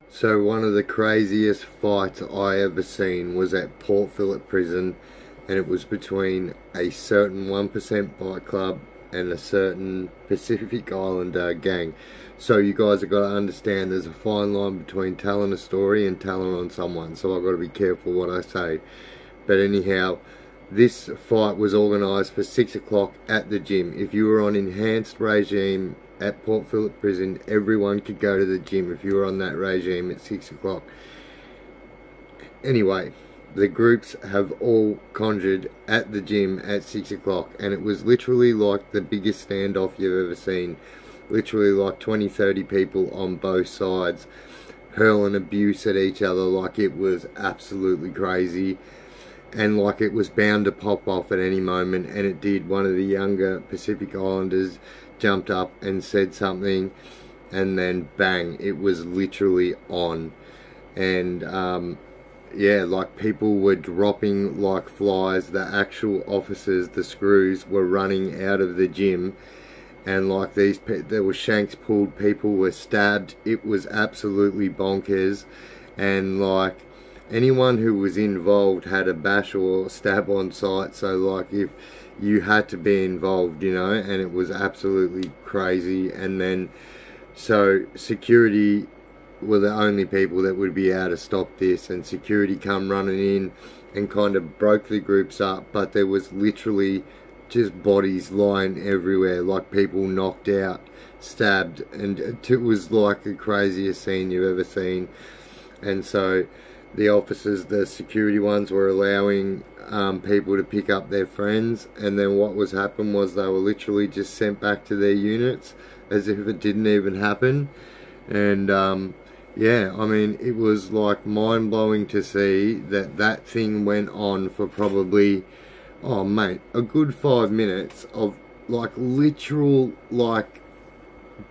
So one of the craziest fights I ever seen was at Port Phillip Prison, and it was between a certain 1% Bike Club and a certain Pacific Islander gang. So you guys have got to understand there's a fine line between telling a story and telling on someone, so I've got to be careful what I say. But anyhow, this fight was organised for 6 o'clock at the gym. If you were on enhanced regime at Port Phillip Prison, everyone could go to the gym if you were on that regime at 6 o'clock. Anyway, the groups have all conjured at the gym at 6 o'clock, and it was literally like the biggest standoff you've ever seen. Literally like 20-30 people on both sides hurling abuse at each other like it was absolutely crazy, and like it was bound to pop off at any moment, and it did. One of the younger Pacific Islanders jumped up and said something, and then bang, it was literally on. And yeah, like people were dropping like flies. The actual officers, the screws, were running out of the gym, and like there were shanks pulled, people were stabbed. It was absolutely bonkers, and like anyone who was involved had a bash or stab on sight. So like if you had to be involved, you know, and it was absolutely crazy. And then so security were the only people that would be able to stop this, and security come running in and kind of broke the groups up, but there was literally just bodies lying everywhere, like people knocked out, stabbed, and it was like the craziest scene you've ever seen. And so the officers, the security ones, were allowing people to pick up their friends, and then what was happened was they were literally just sent back to their units as if it didn't even happen. And yeah, I mean, it was like mind-blowing to see that that thing went on for probably, oh mate, a good 5 minutes of like literal like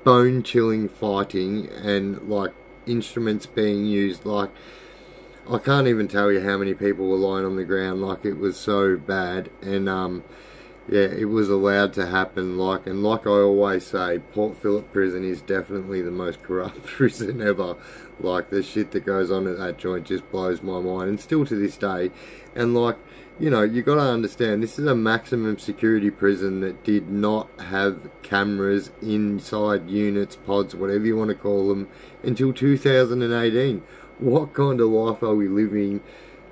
bone-chilling fighting, and like instruments being used. Like I can't even tell you how many people were lying on the ground. Like it was so bad. And yeah, it was allowed to happen. Like, and like I always say, Port Phillip Prison is definitely the most corrupt prison ever. Like the shit that goes on at that joint just blows my mind, and still to this day. And like, you know, you got to understand, this is a maximum security prison that did not have cameras inside units, pods, whatever you want to call them, until 2018. What kind of life are we living?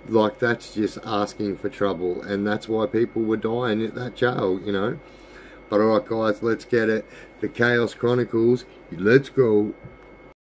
Like, that's just asking for trouble, and that's why people were dying at that jail, you know. But alright guys, let's get it. The Chaos Chronicles, let's go.